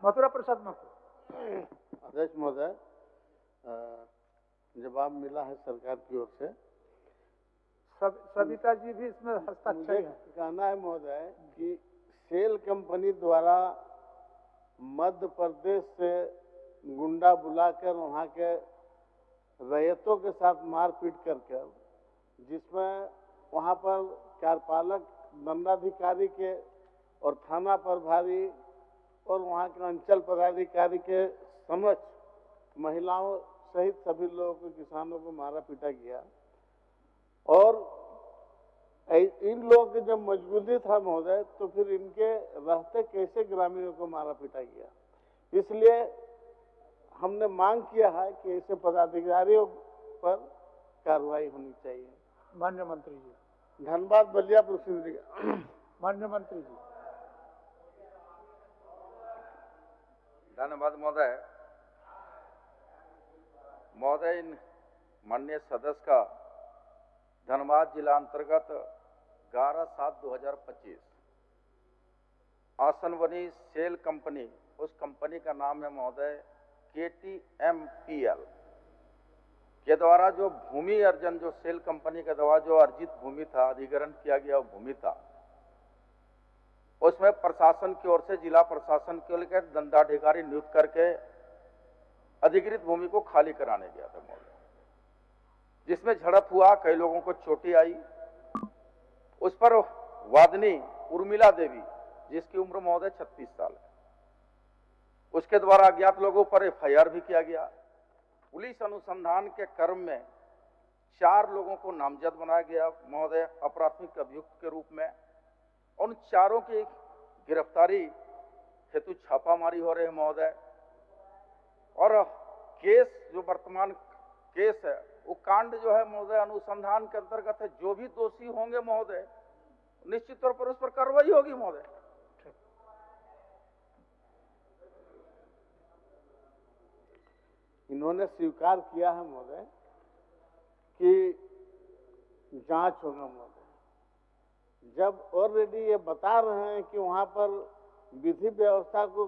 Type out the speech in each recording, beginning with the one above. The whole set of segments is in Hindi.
मथुरा प्रसाद महतो। अध्यक्ष महोदय, जवाब मिला है सरकार की ओर से। सविता जी भी इसमें हस्ताक्षर है। कहना है महोदय कि सेल कंपनी द्वारा मध्य प्रदेश से गुंडा बुलाकर वहाँ के रैयतों के साथ मारपीट करके, जिसमें वहाँ पर कार्यपालक दंडाधिकारी के और थाना प्रभारी और वहाँ के अंचल पदाधिकारी के समक्ष महिलाओं सहित सभी लोगों को, किसानों को मारा पीटा गया। और इन लोगों की जब मौजूदगी था महोदय, तो फिर इनके रहते कैसे ग्रामीणों को मारा पीटा गया। इसलिए हमने मांग किया है कि ऐसे पदाधिकारियों पर कार्रवाई होनी चाहिए। माननीय मंत्री जी। धन्यवाद बलियापुर सिंधी। माननीय मंत्री जी। धन्यवाद महोदय। महोदय, इन माननीय सदस्य का धनबाद जिला अंतर्गत 11/7/2025 आसनवनी सेल कंपनी, उस कंपनी का नाम है महोदय KTMPL के द्वारा जो भूमि अर्जन, जो सेल कंपनी के द्वारा जो अर्जित भूमि था, अधिग्रहण किया गया भूमि था, उसमें प्रशासन की ओर से, जिला प्रशासन की ओर से दंडाधिकारी नियुक्त करके अधिकृत भूमि को खाली कराने गया था महोदय, जिसमें झड़प हुआ, कई लोगों को चोटें आई। उस पर वादनी उर्मिला देवी, जिसकी उम्र महोदय 36 साल है, उसके द्वारा अज्ञात लोगों पर FIR भी किया गया। पुलिस अनुसंधान के क्रम में 4 लोगों को नामजद बनाया गया महोदय अप्राथमिक अभियुक्त के रूप में। उन चारों की गिरफ्तारी हेतु छापामारी हो रही है महोदय। और केस, जो वर्तमान केस है, वो कांड जो है महोदय अनुसंधान के अंतर्गत है। जो भी दोषी होंगे महोदय, निश्चित तौर पर उस पर कार्रवाई होगी महोदय। इन्होंने स्वीकार किया है महोदय कि जांच होगा महोदय। जब ऑलरेडी ये बता रहे हैं कि वहां पर विधि व्यवस्था को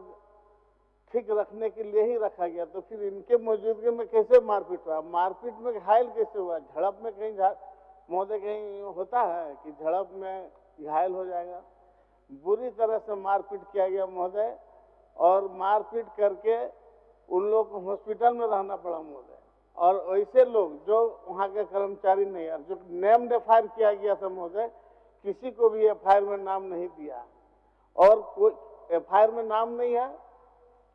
ठीक रखने के लिए ही रखा गया, तो फिर इनके मौजूदगी में कैसे मारपीट हुआ? मारपीट में घायल कैसे हुआ? झड़प में कहीं महोदय कहीं होता है कि झड़प में घायल हो जाएगा? बुरी तरह से मारपीट किया गया महोदय, और मारपीट करके उन लोग को हॉस्पिटल में रहना पड़ा महोदय। और ऐसे लोग जो वहाँ के कर्मचारी नहीं है, जो नेम्ड FIR किया गया था महोदय, किसी को भी FIR में नाम नहीं दिया, और कोई FIR में नाम नहीं है।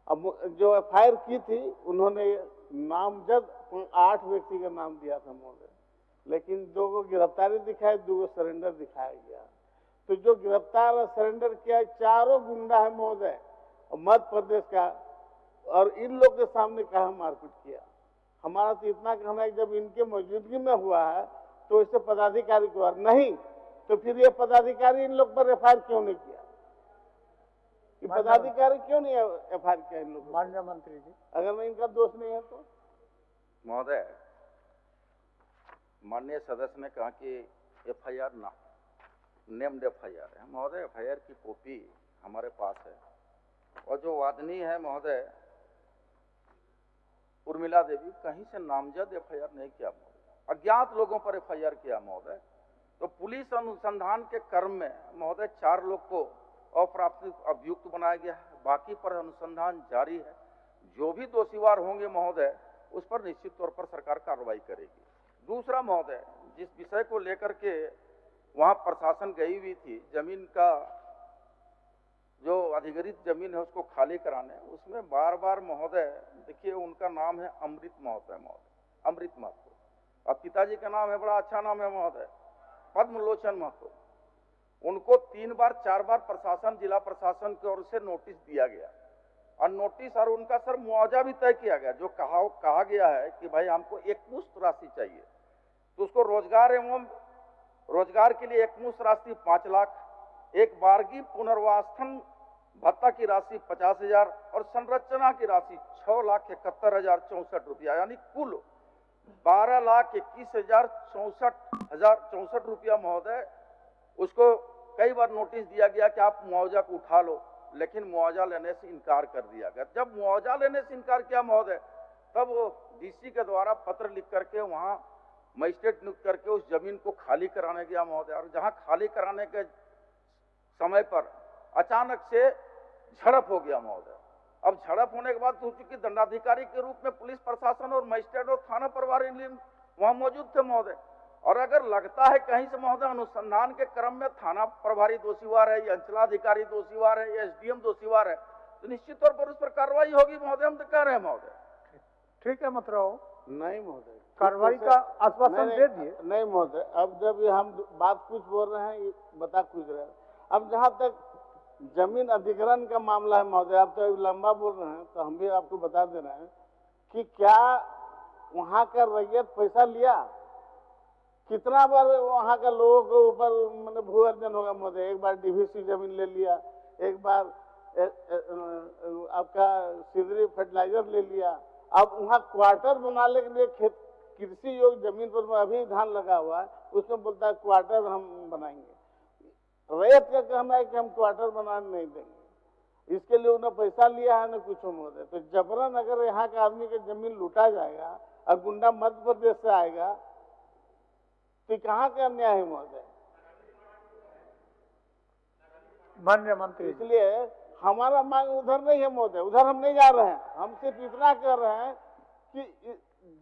अब जो FIR की थी, उन्होंने नामजद 8 व्यक्ति का नाम दिया था महोदय, लेकिन 2 को गिरफ्तारी दिखाई, 2 को सरेंडर दिखाया गया। तो जो गिरफ्तार और सरेंडर किया, चारों गुंडा है महोदय मध्य प्रदेश का, और इन लोग के सामने कहा मारपीट किया। हमारा तो इतना कहना है कि जब इनके मौजूदगी में हुआ है तो इसे पदाधिकारी को नहीं, तो फिर ये पदाधिकारी इन लोग पर FIR क्यों नहीं किया? कि पदाधिकारी क्यों नहीं FIR किया इन लोग? माननीय मंत्री जी। अगर इनका दोष नहीं है तो महोदय, माननीय सदस्य ने कहा कि FIR ना, नेम्ड FIR है महोदय। FIR की कॉपी हमारे पास है, और जो वादनी है महोदय उर्मिला देवी, कहीं से नामजद FIR नहीं किया महोदय, अज्ञात लोगों पर FIR किया महोदय। तो पुलिस अनुसंधान के क्रम में महोदय 4 लोग को अप्राथमिक अभियुक्त बनाया गया है, बाकी पर अनुसंधान जारी है। जो भी दोषीवार होंगे महोदय, उस पर निश्चित तौर पर सरकार कार्रवाई करेगी। दूसरा महोदय, जिस विषय को लेकर के वहां प्रशासन गई हुई थी, जमीन का जो अधिग्रहित जमीन है उसको खाली कराने, उसमें बार बार महोदय, देखिए उनका नाम है अमृत महतो महोदय, अमृत महतो। अब पिताजी का नाम है, बड़ा अच्छा नाम है महोदय, पद्मलोचन महतो। उनको 3 बार 4 बार प्रशासन, जिला प्रशासन की ओर से नोटिस दिया गया, और नोटिस और उनका सर मुआवजा भी तय किया गया। जो कहा गया है कि भाई हमको एकमुश्त राशि चाहिए, तो उसको रोजगार के लिए एकमुश्त राशि 5 लाख, एक बारगी पुनर्वासन भत्ता की राशि 50,000 और संरचना की राशि 6,71,064 रुपया, यानी कुल 12,21,64 रुपया महोदय। उसको कई बार नोटिस दिया गया कि आप मुआवजा को उठा लो, लेकिन मुआवजा लेने से इनकार कर दिया गया। जब मुआवजा लेने से इनकार किया महोदय, तब वो डीसी के द्वारा पत्र लिख करके वहां मजिस्ट्रेट नियुक्त करके उस जमीन को खाली कराने गया महोदय। और जहां खाली कराने के समय पर अचानक से झड़प हो गया महोदय। अब झड़प होने के बाद चूंकि दंडाधिकारी के रूप में पुलिस प्रशासन और मजिस्ट्रेट और थाना प्रभारी वहां मौजूद थे महोदय, और अगर लगता है कहीं से महोदय अनुसंधान के क्रम में थाना प्रभारी दोषीवार है, या अंचलाधिकारी दोषीवार है, या एसडीएम दोषीवार है, तो निश्चित तौर पर उस पर कार्रवाई होगी महोदय, हम तो कह रहे हैं महोदय। ठीक है मतलब नहीं महोदय, कार्रवाई का आश्वासन दे दिए। नहीं महोदय, अब जब ये हम बात कुछ बोल रहे हैं, बता कुछ रहे हैं। अब जहाँ तक जमीन अधिग्रहण का मामला है महोदय, आप तो लंबा बोल रहे हैं, तो हम भी आपको बता दे रहे हैं कि क्या वहाँ का रैयत पैसा लिया, कितना बार वहाँ का लोगों के ऊपर मतलब भू अर्जन होगा महोदय। एक बार डीवीसी जमीन ले लिया, एक बार आपका सिदरी फर्टिलाइजर ले लिया। अब वहाँ क्वार्टर बनाने के लिए कृषि योग्य जमीन पर अभी धान लगा हुआ है, उसमें बोलता है क्वार्टर हम बनाएंगे। रैयत का कहना है कि हम क्वार्टर बनाने नहीं देंगे, इसके लिए उन्होंने पैसा लिया है न कुछ महोदय। तो जबरन अगर यहाँ के आदमी की जमीन लूटा जाएगा और गुंडा मध्य प्रदेश से आएगा, तो कहाँ का अन्याय है महोदय। माननीय मंत्री, इसलिए हमारा मांग उधर नहीं है महोदय, उधर हम नहीं जा रहे हैं। हम सिर्फ इतना कर रहे हैं कि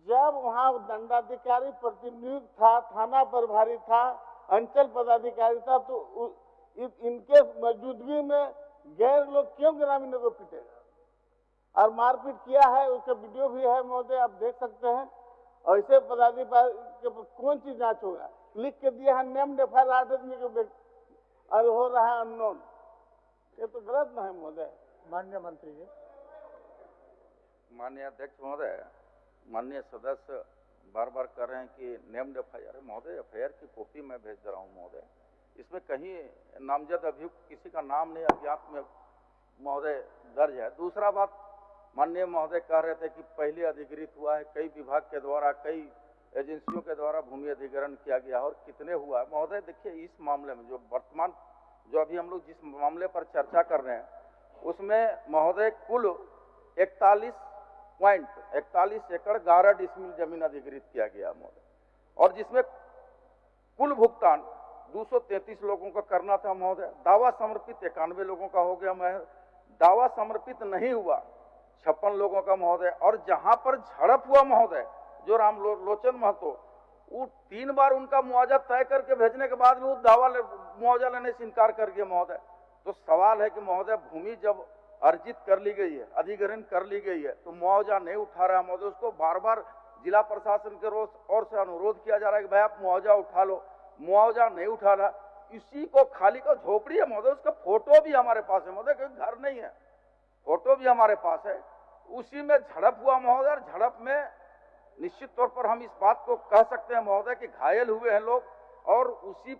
जब वहाँ दंडाधिकारी प्रतिनियुक्त था, थाना प्रभारी था, अंचल पदाधिकारी था, तो इनके मौजूदगी में गैर लोग क्यों ग्रामीणों को पीटेगा और मारपीट किया है, उसका वीडियो भी है महोदय, आप देख सकते हैं। ऐसे पदाधिकारी के कौन सी जांच होगा, लिख के दिया है नेम्ड एफआईआर 8 आदमी के और हो रहा है अननोन, ये तो गलत ना है महोदय। माननीय मंत्री जी। माननीय अध्यक्ष महोदय, माननीय सदस्य बार बार कह रहे हैं कि नेम्ड एफआईआर है महोदय। एफआईआर की कॉपी मैं भेज दे रहा हूँ महोदय, इसमें कहीं नामजद अभियुक्त किसी का नाम नहीं अज्ञात में महोदय दर्ज है। दूसरा बात, माननीय महोदय कह रहे थे कि पहले अधिग्रहित हुआ है, कई विभाग के द्वारा, कई एजेंसियों के द्वारा भूमि अधिग्रहण किया गया और कितने हुआ है महोदय। देखिए, इस मामले में जो वर्तमान जो अभी हम लोग जिस मामले पर चर्चा कर रहे हैं, उसमें महोदय कुल 41 एकड़ 11 डिसमिल जमीन अधिग्रहित किया गया महोदय, और जिसमें कुल भुगतान 233 लोगों का करना था महोदय। दावा समर्पित 91 लोगों का हो गया महोदय, दावा समर्पित नहीं हुआ 56 लोगों का महोदय। और जहां पर झड़प हुआ महोदय, जो राम लोचन महतो, वो 3 बार उनका मुआवजा तय करके भेजने के बाद भी वो मुआवजा लेने से इनकार कर गया महोदय। तो सवाल है कि महोदय, भूमि जब अर्जित कर ली गई है, अधिग्रहण कर ली गई है, तो मुआवजा नहीं उठा रहा है महोदय। उसको बार बार जिला प्रशासन के ओर से अनुरोध किया जा रहा है कि भाई आप मुआवजा उठा लो, मुआवजा नहीं उठा रहा। इसी को खाली का झोपड़ी है महोदय, उसका फोटो भी हमारे पास है महोदय, कोई घर नहीं है, फोटो भी हमारे पास है। उसी में झड़प हुआ महोदय, और झड़प में निश्चित तौर पर हम इस बात को कह सकते हैं महोदय कि घायल हुए हैं लोग, और उसी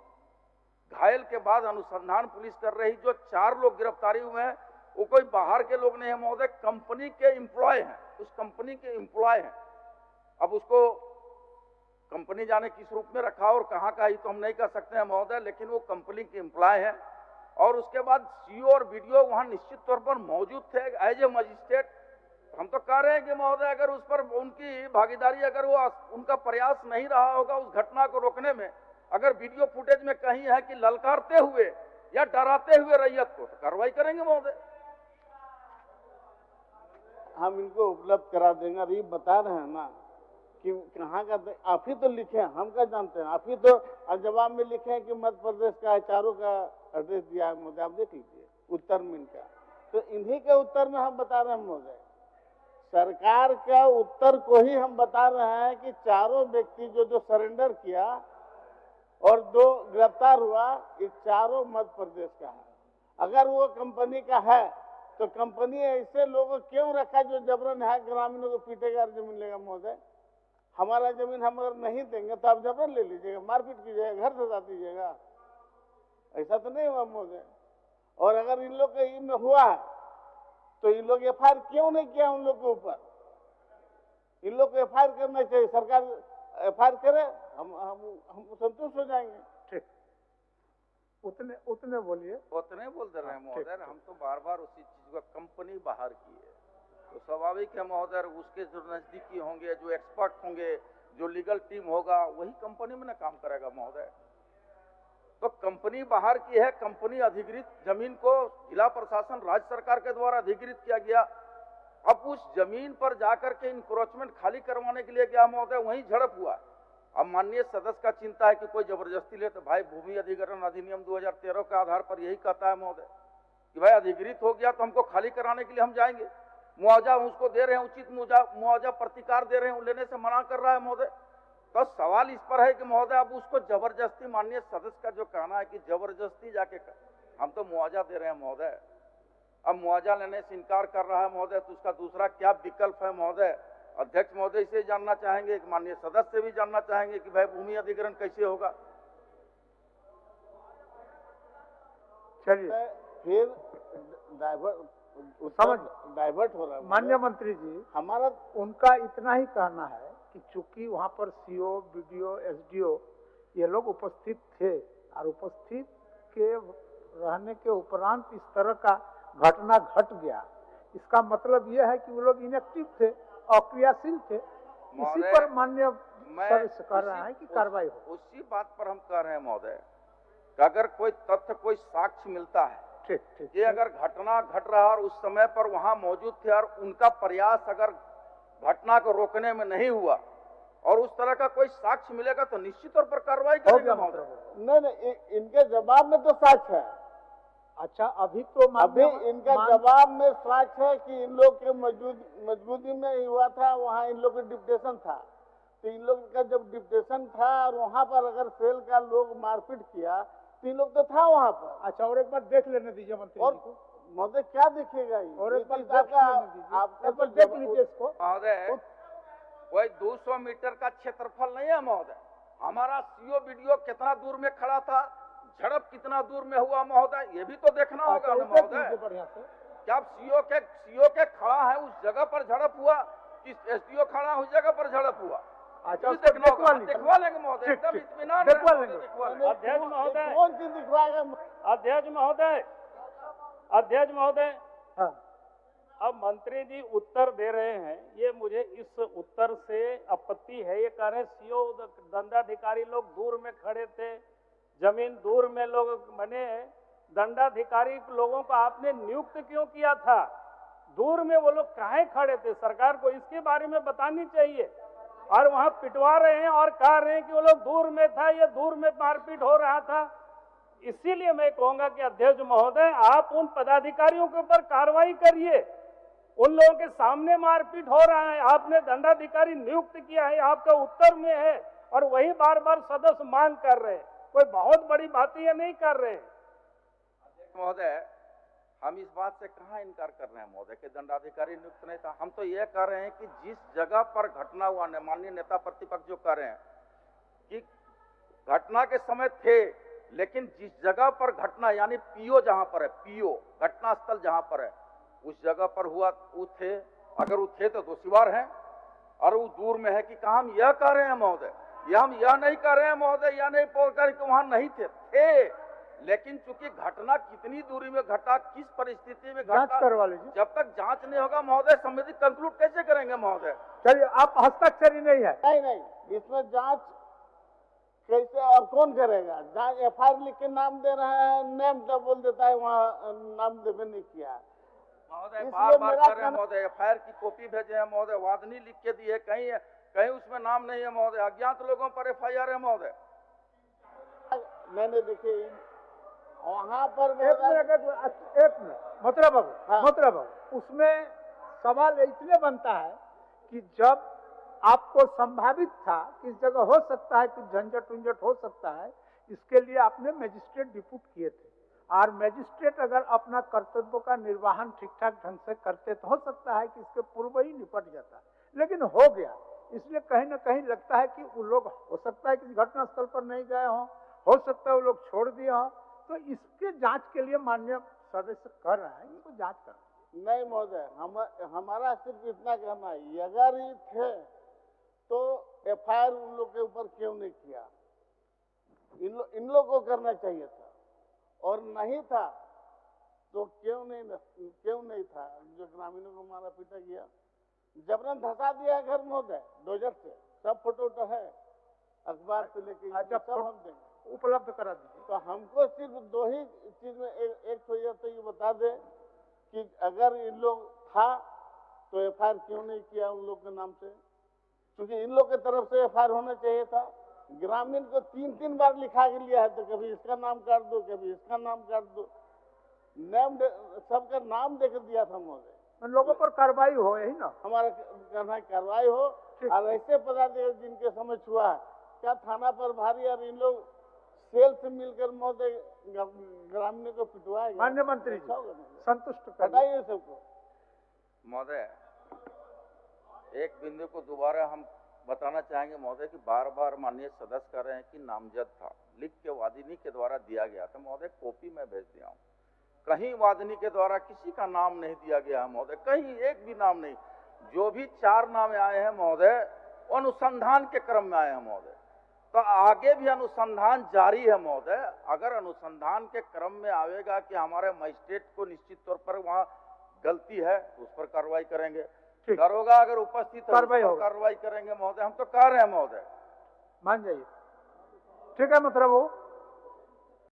घायल के बाद अनुसंधान पुलिस कर रही। जो 4 लोग गिरफ्तारी हुए हैं, वो कोई बाहर के लोग नहीं है महोदय, कंपनी के एम्प्लॉय हैं, उस कंपनी के एम्प्लॉय हैं। अब उसको कंपनी जाने किस रूप में रखा और कहाँ का ही तो हम नहीं कह सकते हैं महोदय, लेकिन वो कंपनी के एम्प्लॉय हैं। और उसके बाद सीओ और वीडियो वहां निश्चित तौर पर मौजूद थे एज ए मजिस्ट्रेट। हम तो कह रहे हैं कि महोदय, अगर उस पर उनकी भागीदारी, अगर वो उनका प्रयास नहीं रहा होगा उस घटना को रोकने में, अगर वीडियो फुटेज में कहीं है कि ललकारते हुए या डराते हुए रैयत को, तो कार्रवाई करेंगे महोदय। हम इनको उपलब्ध करा देंगे। अभी बता रहे हैं ना कि कहाँ का, आप ही तो लिखे हैं, हम क्या जानते हैं। आप ही तो जवाब में लिखे हैं कि मध्य प्रदेश का चारों का एड्रेस दिया है महोदय, आप देख लीजिए उत्तर में इनका। तो इन्हीं के उत्तर में हम बता रहे हैं महोदय, सरकार का उत्तर को ही हम बता रहे हैं कि चारों व्यक्ति जो सरेंडर किया और 2 गिरफ्तार हुआ, ये चारों मध्य प्रदेश का है। अगर वो कंपनी का है तो कंपनी ऐसे लोगों क्यों रखा जो जबरन है ग्रामीणों को पीटेगा और जमीन लेगा महोदय। हमारा जमीन हम अगर नहीं देंगे तो आप जबरन ले लीजिएगा, मारपीट कीजिएगा, घर सजा दीजिएगा, ऐसा तो नहीं हुआ महोदय। और अगर इन लोग के में हुआ है तो इन लोग एफआईआर क्यों नहीं किया उन लोग के ऊपर। इन लोग को एफआईआर करना चाहिए, सरकार एफआईआर करे, हम संतुष्ट हो जाएंगे। उतने उतने बोलिए। उतने बोल दे रहे हैं ठीक, महोदय, हम तो बार बार उसी चीज को, कंपनी बाहर की है तो स्वाभाविक है महोदय, उसके जो नजदीकी होंगे, जो एक्सपर्ट होंगे, जो लीगल टीम होगा, वही कंपनी में ना काम करेगा महोदय। तो कंपनी बाहर की है, कंपनी अधिकृत जमीन को जिला प्रशासन राज्य सरकार के द्वारा अधिकृत किया गया। अब उस जमीन पर जाकर के इंक्रोचमेंट खाली करवाने के लिए गया महोदय, वहीं झड़प हुआ। अब माननीय सदस्य का चिंता है कि कोई जबरदस्ती ले, तो भाई भूमि अधिग्रहण अधिनियम 2013 के आधार पर यही कहता है महोदय कि भाई अधिकृत हो गया तो हमको खाली कराने के लिए हम जाएंगे, मुआवजा उसको दे रहे हैं, उचित मुआवजा प्रतिकार दे रहे हैं, लेने से मना कर रहा है महोदय। तो सवाल इस पर है कि महोदय अब उसको जबरदस्ती, माननीय सदस्य का जो कहना है कि जबरदस्ती जाके हम तो मुआवजा दे रहे हैं महोदय, अब मुआवजा लेने से इनकार कर रहा है महोदय, तो उसका दूसरा क्या विकल्प है महोदय? अध्यक्ष महोदय से जानना चाहेंगे, माननीय सदस्य से भी जानना चाहेंगे कि भाई भूमि अधिग्रहण कैसे होगा। चलिए फिर डाइवर्ट हो रहा है। माननीय मंत्री जी, हमारा उनका इतना ही कहना है कि चूंकि वहां पर सीओ, बीडीओ, एसडीओ ये लोग उपस्थित थे और उपस्थित के रहने के उपरांत इस तरह का घटना घट गया, इसका मतलब यह है कि वो लोग इनएक्टिव थे, अक्रियाशील थे। इसी पर माननीय सदस्य कह रहे हैं कि कार्रवाई हो। उसी बात पर हम कह रहे हैं महोदय कि अगर कोई तथ्य, कोई साक्ष्य मिलता है, ठीक ठीक, ये अगर घटना घट रहा और उस समय पर वहां मौजूद थे और उनका प्रयास अगर घटना को रोकने में नहीं हुआ और उस तरह का कोई साक्ष्य मिलेगा तो निश्चित तौर पर कार्रवाई करेंगे महोदय। नहीं, इनके जवाब में तो साक्ष्य है। अच्छा, अभी तो अभी इनका जवाब में साक्ष्य है कि इन लोग के मौजूदगी में ही हुआ था, वहाँ इन लोग का डिप्टेशन था। तो इन लोग का जब डिप्टेशन था और वहाँ पर अगर सेल का लोग मारपीट किया तो इन लोग तो था वहाँ पर। अच्छा, और एक बार देख लेने दीजिए मंत्री और जी को। महोदय क्या दिखेगा ये? और एक बार ये देख लेने दीजिए, आपका एक बार तो देख लीजिए इसको। महोदय कोई 200 मीटर का क्षेत्रफल नहीं है महोदय। हमारा सीओ वीडियो कितना दूर में खड़ा था, झड़प कितना दूर में हुआ महोदय, ये भी तो देखना होगा ना महोदय। बढ़िया से क्या सीओ के खड़ा है उस जगह पर झड़प हुआ कि एसडीओ खड़ा उस जगह पर झड़प हुआ? अच्छा, भी देखना होगा। दिखवा लेंगे महोदय, एकदम इत्मीनान दिखवा रहे लेंगे। महोदय, दिखवा लेंगे। अध्यक्ष महोदय, कौन चीज दिखवाएगा? अध्यक्ष महोदय, हाँ, अब मंत्री जी उत्तर दे रहे हैं, ये मुझे इस उत्तर से आपत्ति है। ये कह रहे हैं सीओ दंडाधिकारी लोग दूर में खड़े थे, जमीन दूर में लोग बने, दंडाधिकारी लोगों को आपने नियुक्त क्यों किया था? दूर में वो लोग काहे खड़े थे? सरकार को इसके बारे में बतानी चाहिए। और वहां पिटवा रहे हैं और कह रहे हैं कि वो लोग दूर में था, ये दूर में मारपीट हो रहा था। इसीलिए मैं कहूंगा कि अध्यक्ष महोदय, आप उन पदाधिकारियों के ऊपर कार्रवाई करिए। उन लोगों के सामने मारपीट हो रहा है, आपने दंडाधिकारी नियुक्त किया है, आपका उत्तर में है, और वही बार बार सदस्य मांग कर रहे हैं। कोई बहुत बड़ी बात ये नहीं कर रहे हैं। महोदय, हम इस बात से कहाँ इनकार कर रहे हैं महोदय कि दंडाधिकारी नियुक्त नहीं था। हम तो ये कह रहे हैं कि जिस जगह पर घटना हुआ, माननीय नेता प्रतिपक्ष जो कह रहे हैं कि घटना के समय थे, लेकिन जिस जगह पर घटना, यानी पीओ जहां पर है, पीओ घटना स्थल जहां पर है, उस जगह पर हुआ, वो थे। अगर वो थे तो दोषीवार हैं, और वो दूर में है कि कहा हम यह कह रहे हैं महोदय, हम यह नहीं कह रहे हैं महोदय, यह नहीं बोल कर कि वहां नहीं थे। लेकिन चूंकि घटना कितनी दूरी में घटा, किस परिस्थिति में जांच घटा, करवा लीजिए। जब तक जांच नहीं होगा महोदय, समिति कंक्लूड कैसे करेंगे महोदय? चलिए, आप हस्ताक्षरी नहीं है। नहीं, इसमें जांच कैसे और कौन करेगा? जांच एफआईआर लिख के नाम दे रहा है, नेम तो बोल देता है, वहाँ नाम देवे नहीं किया महोदय। बार बार कह रहे हैं महोदय, एफआईआर की कॉपी भेजे हैं महोदय, वादनी लिख के दी है, कहीं उसमें नाम नहीं है महोदय। अज्ञात लोगों पर एफआईआर है महोदय। मैंने देखिए वहाँ पर एक मिनट मतलब बाबू, उसमें सवाल इसलिए बनता है कि जब आपको संभावित था कि इस जगह हो सकता है कि झंझट उंझट हो सकता है, इसके लिए आपने मजिस्ट्रेट डिप्यूट किए थे, और मजिस्ट्रेट अगर अपना कर्तव्य का निर्वहन ठीक ठाक ढंग से करते तो हो सकता है कि इसके पूर्व ही निपट जाता, लेकिन हो गया। इसलिए कहीं ना कहीं लगता है कि वो लोग हो सकता है कि घटनास्थल पर नहीं गए हों, हो सकता है वो लोग छोड़ दिए हों। तो इसके जांच के लिए माननीय सदस्य कर रहे हैं, इसको जांच कर। नहीं महोदय, हमारा सिर्फ इतना कहना है, अगर ये थे तो एफआईआर उन लोग के ऊपर क्यों नहीं किया? इन लोग को करना चाहिए था। और नहीं था तो क्यों नहीं था जो ग्रामीणों को मारा पीटा गया, जबरन धसा दिया घर महोदय डोजर से, सब फोटो तो है अखबार से लेके सब हम देंगे, उपलब्ध करा दीजिए। तो हमको सिर्फ दो ही चीज में एक तो ये बता दे कि अगर इन लोग था तो एफआईआर क्यों नहीं किया उन लोग के नाम से, क्योंकि इन लोग की तरफ से एफआईआर होना चाहिए था। ग्रामीण को 3 बार लिखा के लिया है, तो कभी इसका नाम काट दो, कभी इसका नाम काट दो, नाम सबका नाम देकर दिया था महोदय। उन लोगों पर कार्रवाई हो, यही ना हमारा कहना है कार्रवाई हो। और ऐसे पदाधिकारी जिनके समझ हुआ है, क्या थाना पर भारी और इन लोग सेल से मिलकर महोदय ग्रामीण को पिटवाएगा? माननीय मंत्री जी संतुष्ट हटाइए सबको। महोदय एक बिंदु को दोबारा हम बताना चाहेंगे महोदय कि बार बार माननीय सदस्य कह रहे हैं कि नामजद था, लिख के वादिनी के द्वारा दिया गया था। महोदय कॉपी में भेज दिया हूँ, कहीं वादिनी के द्वारा किसी का नाम नहीं दिया गया है महोदय, कहीं एक भी नाम नहीं। जो भी 4 नाम आए हैं महोदय अनुसंधान के क्रम में आए हैं महोदय, तो आगे भी अनुसंधान जारी है महोदय। अगर अनुसंधान के क्रम में आवेगा कि हमारे मजिस्ट्रेट को निश्चित तौर पर वहाँ गलती है तो उस पर कार्रवाई करेंगे, दरोगा अगर उपस्थित है कार्रवाई करेंगे महोदय, हम तो कह रहे हैं महोदय। मान जाइए, ठीक है मतलब वो